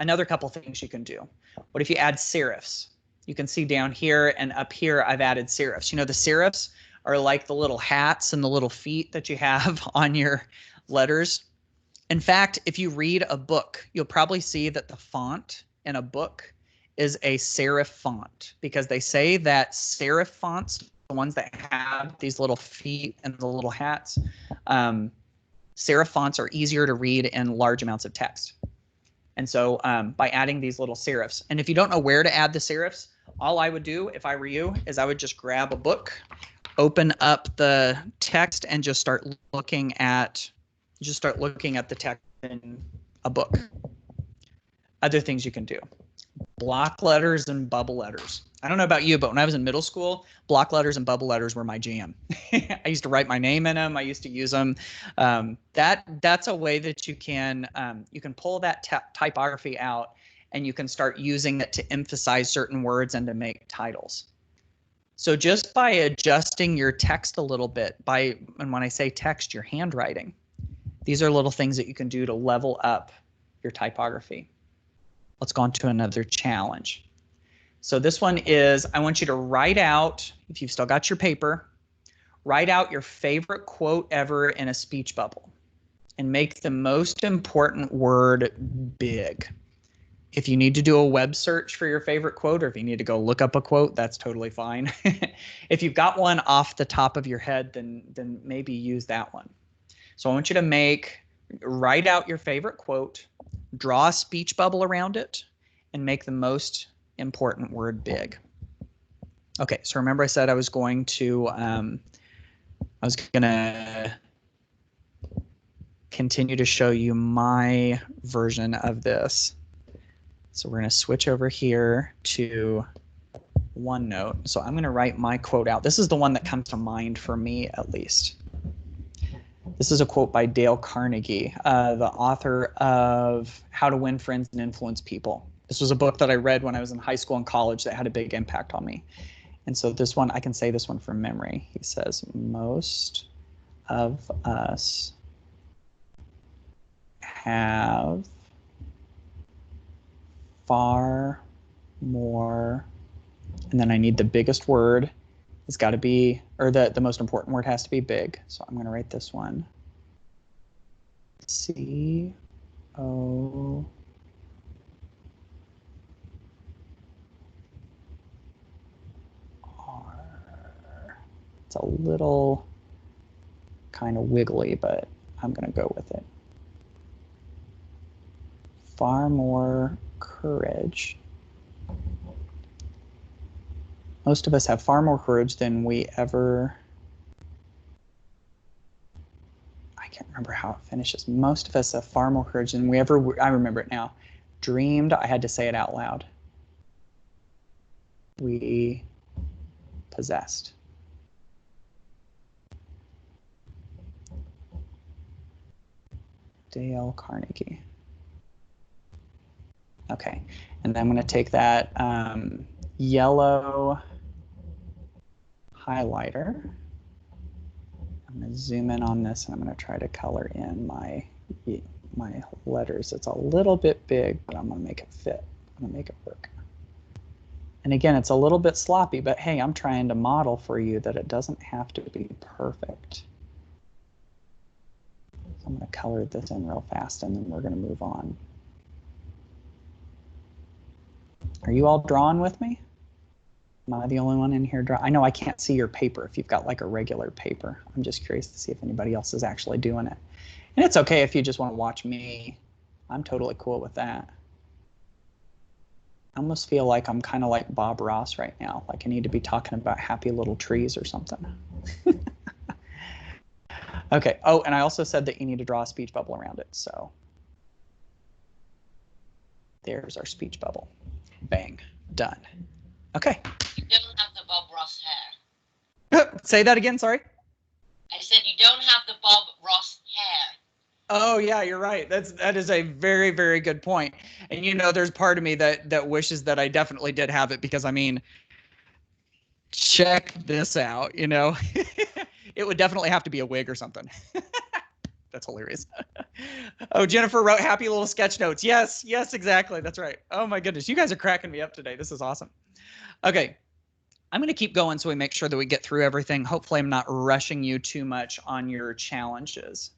Another couple things you can do. What if you add serifs? You can see down here and up here, I've added serifs. You know, the serifs are like the little hats and the little feet that you have on your letters. In fact, if you read a book, you'll probably see that the font in a book is a serif font, because they say that serif fonts, the ones that have these little feet and the little hats, serif fonts are easier to read in large amounts of text. And so by adding these little serifs, and if you don't know where to add the serifs, all I would do if I were you is I would just grab a book, open up the text, and just start looking at the text in a book. Other things you can do. Block letters and bubble letters. I don't know about you, but when I was in middle school, block letters and bubble letters were my jam. I used to write my name in them. I used to use them. That's a way that you can pull that typography out, and you can start using it to emphasize certain words and to make titles. So just by adjusting your text a little bit, and when I say text, your handwriting, these are little things that you can do to level up your typography. Let's go on to another challenge. So this one is, I want you to write out, if you've still got your paper, write out your favorite quote ever in a speech bubble and make the most important word big. If you need to do a web search for your favorite quote, or if you need to go look up a quote, that's totally fine. If you've got one off the top of your head, then maybe use that one. So I want you to write out your favorite quote, draw a speech bubble around it, and make the most important word big. Okay, so remember I said I was going to continue to show you my version of this. So we're going to switch over here to OneNote. So I'm going to write my quote out. This is the one that comes to mind for me, at least. This is a quote by Dale Carnegie, the author of How to Win Friends and Influence People. This was a book that I read when I was in high school and college that had a big impact on me. And so this one, I can say this one from memory. He says, most of us have far more, and then I need the biggest word. It's got to be, or the most important word has to be big. So I'm going to write this one. C-O-R. It's a little kind of wiggly, but I'm going to go with it. Far more courage. Most of us have far more courage than we ever... I can't remember how it finishes. Most of us have far more courage than we ever... I remember it now. Dreamed. I had to say it out loud. We possessed. Dale Carnegie. Okay, and then I'm going to take that yellow highlighter. I'm going to zoom in on this, and I'm going to try to color in my letters. It's a little bit big, but I'm going to make it fit. I'm going to make it work. And again, it's a little bit sloppy, but hey, I'm trying to model for you that it doesn't have to be perfect. So I'm going to color this in real fast, and then we're going to move on. Are you all drawing with me? Am I the only one in here drawing? I know I can't see your paper if you've got like a regular paper. I'm just curious to see if anybody else is actually doing it. And it's okay if you just want to watch me. I'm totally cool with that. I almost feel like I'm kind of like Bob Ross right now. Like I need to be talking about happy little trees or something. Okay. Oh, and I also said that you need to draw a speech bubble around it. So there's our speech bubble. Bang. Done. Okay. You don't have the Bob Ross hair. Say that again, sorry. I said you don't have the Bob Ross hair. Oh yeah, you're right. That is a very, very good point. And you know, there's part of me that wishes that I definitely did have it, because I mean, check this out, you know. It would definitely have to be a wig or something. That's hilarious. Oh, Jennifer wrote happy little sketch notes. Yes, yes, exactly. That's right. Oh my goodness, you guys are cracking me up today. This is awesome. Okay, I'm going to keep going so we make sure that we get through everything. Hopefully I'm not rushing you too much on your challenges.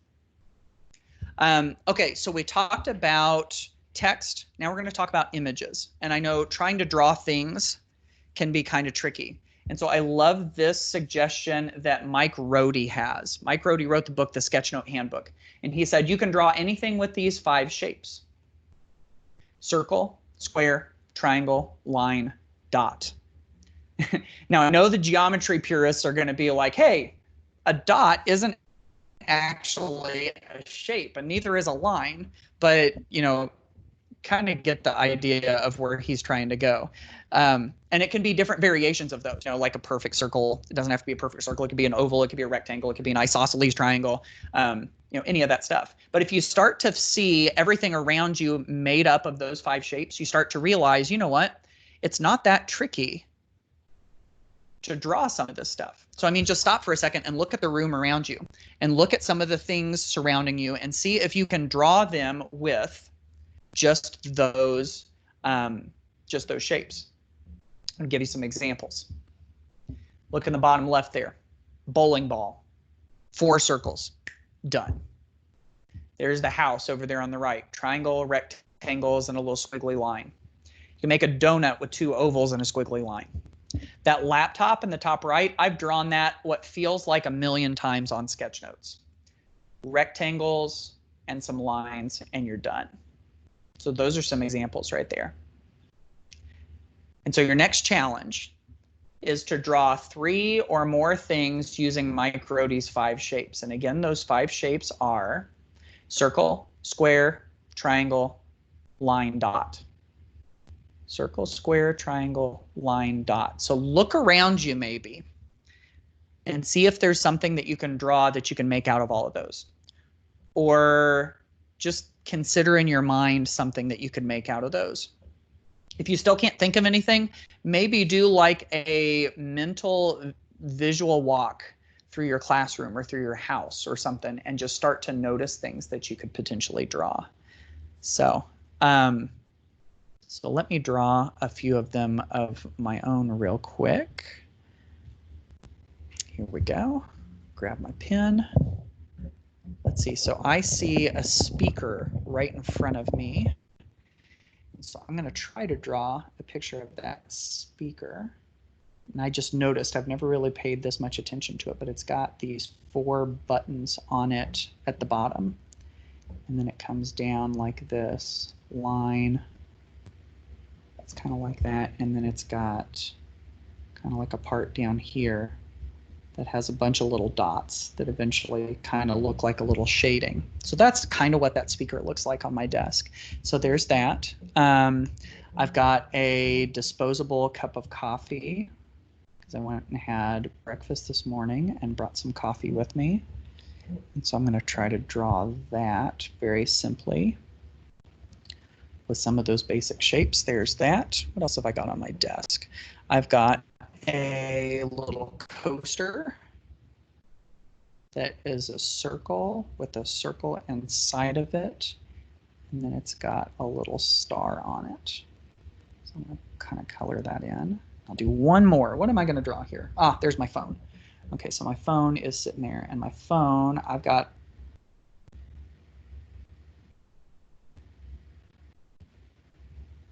Okay, so we talked about text. Now we're going to talk about images. And I know trying to draw things can be kind of tricky. And so I love this suggestion that Mike Rohde has. Mike Rohde wrote the book, The Sketchnote Handbook. And he said you can draw anything with these 5 shapes: circle, square, triangle, line, dot. Now, I know the geometry purists are going to be like, hey, a dot isn't actually a shape, and neither is a line, but, you know, kind of get the idea of where he's trying to go. And it can be different variations of those, you know, like a perfect circle. It doesn't have to be a perfect circle. It could be an oval. It could be a rectangle. It could be an isosceles triangle, you know, any of that stuff. But if you start to see everything around you made up of those 5 shapes, you start to realize, you know what, it's not that tricky to draw some of this stuff. So, I mean, just stop for a second and look at the room around you and look at some of the things surrounding you and see if you can draw them with just those shapes. I'll give you some examples. Look in the bottom left there. Bowling ball, 4 circles, done. There's the house over there on the right. Triangle, rectangles, and a little squiggly line. You can make a donut with 2 ovals and a squiggly line. That laptop in the top right, I've drawn that what feels like 1,000,000 times on Sketchnotes. Rectangles and some lines, and you're done. So those are some examples right there. And so your next challenge is to draw 3 or more things using Mike Rohde's 5 shapes. And again, those 5 shapes are circle, square, triangle, line, dot. Circle, square, triangle, line, dot. So look around you maybe and see if there's something that you can draw that you can make out of all of those. Or just consider in your mind something that you could make out of those. If you still can't think of anything, maybe do like a mental visual walk through your classroom or through your house or something and just start to notice things that you could potentially draw. So let me draw a few of them of my own real quick. Here we go. Grab my pen. Let's see. So I see a speaker right in front of me. So I'm going to try to draw a picture of that speaker. And I just noticed, I've never really paid this much attention to it, but it's got these 4 buttons on it at the bottom. And then it comes down like this line. It's kind of like that. And then it's got kind of like a part down here that has a bunch of little dots that eventually kind of look like a little shading. So that's kind of what that speaker looks like on my desk. So there's that. I've got a disposable cup of coffee because I went and had breakfast this morning and brought some coffee with me. And so I'm going to try to draw that very simply with some of those basic shapes. There's that. What else have I got on my desk? I've got a little coaster that is a circle with a circle inside of it, and then it's got a little star on it. So I'm going to kind of color that in. I'll do one more. What am I going to draw here? Ah, there's my phone. Okay, so my phone is sitting there, and my phone, I've got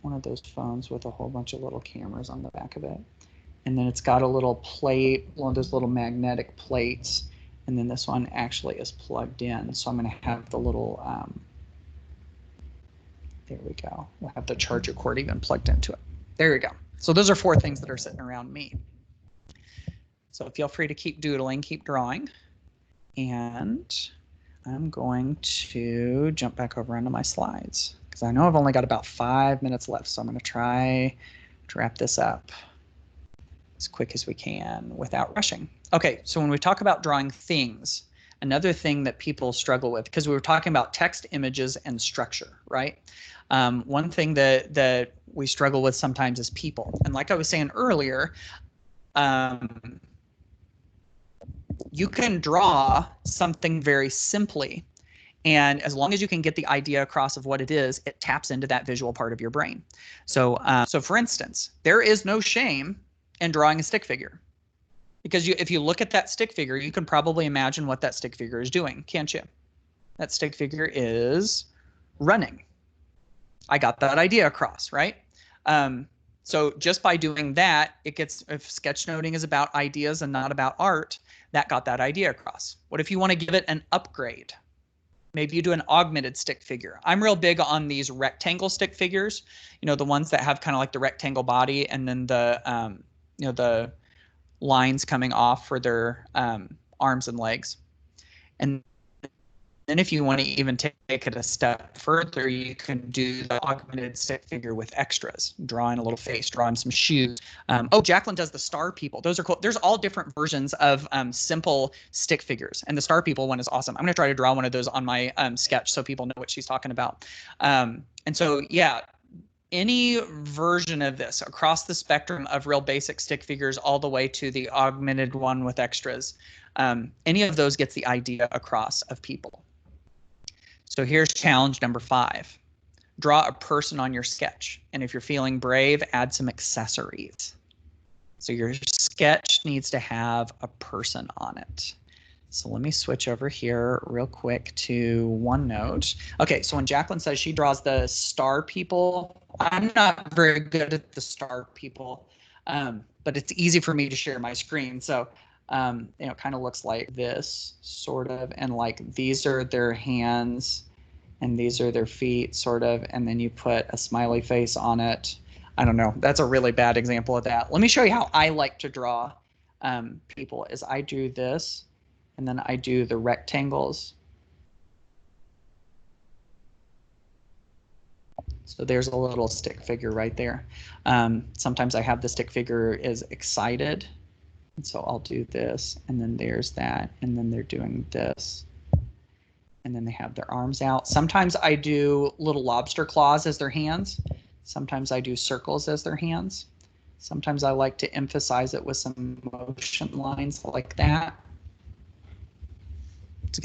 one of those phones with a whole bunch of little cameras on the back of it. And then it's got a little plate, one of those little magnetic plates. And then this one actually is plugged in. So I'm going to have the little, there we go. We'll have the charger cord even plugged into it. There we go. So those are 4 things that are sitting around me. So feel free to keep doodling, keep drawing. And I'm going to jump back over onto my slides because I know I've only got about 5 minutes left. So I'm going to try to wrap this up as quick as we can without rushing. Okay, so when we talk about drawing things, another thing that people struggle with, because we were talking about text, images, and structure, right? One thing that we struggle with sometimes is people. And like I was saying earlier, you can draw something very simply. And as long as you can get the idea across of what it is, it taps into that visual part of your brain. So, so for instance, there is no shame in drawing a stick figure. Because if you look at that stick figure, you can probably imagine what that stick figure is doing, can't you? That stick figure is running. I got that idea across, right? So just by doing that, it gets, if sketchnoting is about ideas and not about art, that got that idea across. What if you want to give it an upgrade? Maybe you do an augmented stick figure. I'm real big on these rectangle stick figures, you know, the ones that have kind of like the rectangle body and then the, you know, the lines coming off for their arms and legs. And then if you want to even take it a step further, you can do the augmented stick figure with extras, drawing a little face, drawing some shoes. Oh, Jacqueline does the star people. Those are cool. There's all different versions of simple stick figures. And the star people one is awesome. I'm going to try to draw one of those on my sketch so people know what she's talking about. And so, yeah, any version of this across the spectrum of real basic stick figures all the way to the augmented one with extras, any of those gets the idea across of people. So here's challenge number 5. Draw a person on your sketch. And if you're feeling brave, add some accessories. So your sketch needs to have a person on it. So let me switch over here real quick to OneNote. Okay, so when Jacqueline says she draws the star people, I'm not very good at the star people, but it's easy for me to share my screen. So, you know, it kind of looks like this, sort of, and like these are their hands and these are their feet, sort of, and then you put a smiley face on it. I don't know, that's a really bad example of that. Let me show you how I like to draw people. Is I do this, and then I do the rectangles. So there's a little stick figure right there. Sometimes I have the stick figure is excited. And so I'll do this, and then there's that, and then they're doing this. And then they have their arms out. Sometimes I do little lobster claws as their hands. Sometimes I do circles as their hands. Sometimes I like to emphasize it with some motion lines like that to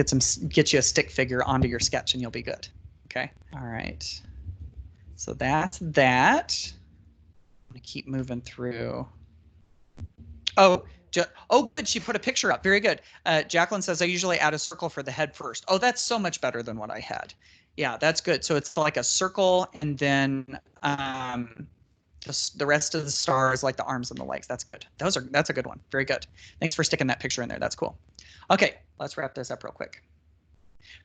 get you a stick figure onto your sketch and you'll be good. Okay. All right. So that's that. I'm gonna keep moving through. Oh, good. She put a picture up. Very good. Jacqueline says I usually add a circle for the head first. Oh, that's so much better than what I had. Yeah, that's good. So it's like a circle and then the rest of the stars, like the arms and the legs. That's good. That's a good one. Very good. Thanks for sticking that picture in there. That's cool. Okay, let's wrap this up real quick.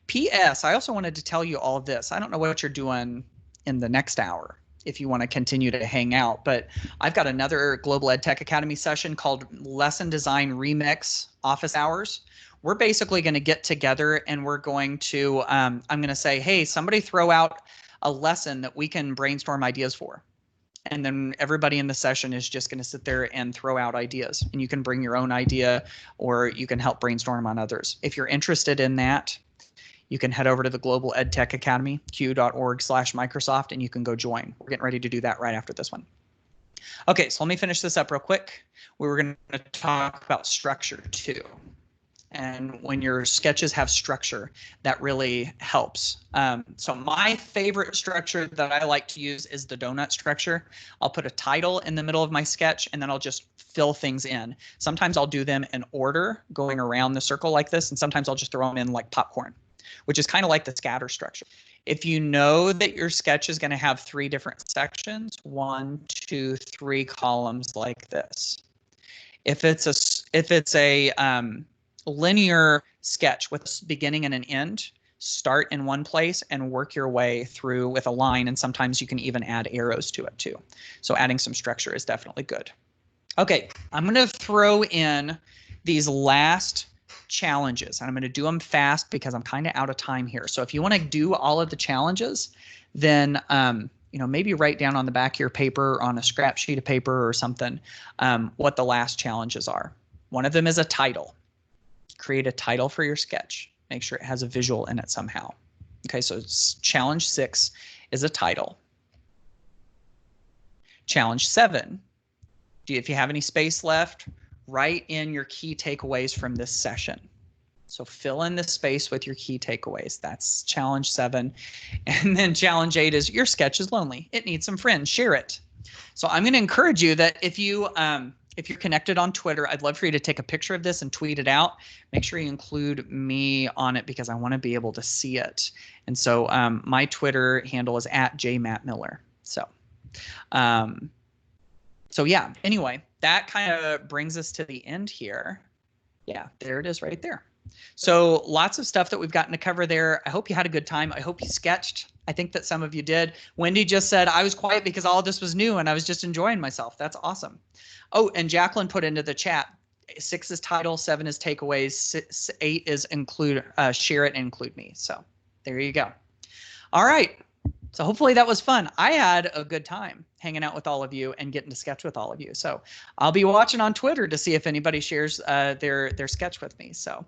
P.S. I also wanted to tell you all of this. I don't know what you're doing in the next hour if you want to continue to hang out, but I've got another Global Ed Tech Academy session called Lesson Design Remix Office Hours. We're basically going to get together and we're going to, I'm going to say, hey, somebody throw out a lesson that we can brainstorm ideas for. And then everybody in the session is just going to sit there and throw out ideas. And you can bring your own idea or you can help brainstorm on others. If you're interested in that, you can head over to the Global Ed Tech Academy, q.org/Microsoft, and you can go join. We're getting ready to do that right after this one. Okay, so let me finish this up real quick. We were going to talk about structure too. And when your sketches have structure, that really helps. So my favorite structure that I like to use is the donut structure. I'll put a title in the middle of my sketch and then I'll just fill things in. Sometimes I'll do them in order, going around the circle like this, and sometimes I'll just throw them in like popcorn, which is kind of like the scatter structure. If you know that your sketch is going to have 3 different sections, 1, 2, 3 columns like this. If it's a linear sketch with a beginning and an end, start in one place and work your way through with a line, and sometimes you can even add arrows to it too. So adding some structure is definitely good. Okay, I'm going to throw in these last challenges, and I'm going to do them fast because I'm kind of out of time here. So if you want to do all of the challenges, then you know, maybe write down on the back of your paper, on a scrap sheet of paper or something, what the last challenges are. One of them is a title. Create a title for your sketch. Make sure it has a visual in it somehow. Okay, so challenge 6 is a title. Challenge 7, if you have any space left, write in your key takeaways from this session. So fill in the space with your key takeaways. That's challenge 7. And then challenge 8 is your sketch is lonely. It needs some friends. Share it. So I'm going to encourage you that if you're connected on Twitter, I'd love for you to take a picture of this and tweet it out. Make sure you include me on it because I want to be able to see it. And so my Twitter handle is @jmattmiller. So yeah, anyway, that kind of brings us to the end here. Yeah, there it is right there. So lots of stuff that we've gotten to cover there. I hope you had a good time. I hope you sketched. I think that some of you did. Wendy just said, I was quiet because all of this was new and I was just enjoying myself. That's awesome. Oh, and Jacqueline put into the chat, 6 is title, 7 is takeaways, 8 is include, share it and include me. So there you go. All right. So hopefully that was fun. I had a good time hanging out with all of you and getting to sketch with all of you. So I'll be watching on Twitter to see if anybody shares their sketch with me. So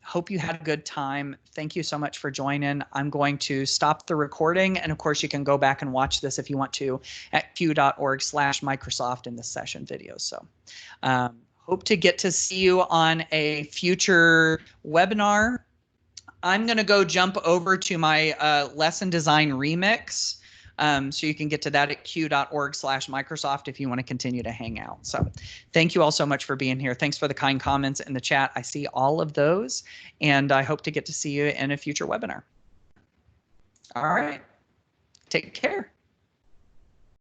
hope you had a good time. Thank you so much for joining. I'm going to stop the recording. And of course, you can go back and watch this if you want to at q.org/Microsoft in the session video. So hope to get to see you on a future webinar. I'm going to go jump over to my lesson design remix. So you can get to that at q.org/Microsoft if you want to continue to hang out. So thank you all so much for being here. Thanks for the kind comments in the chat. I see all of those, and I hope to get to see you in a future webinar. All right. Take care.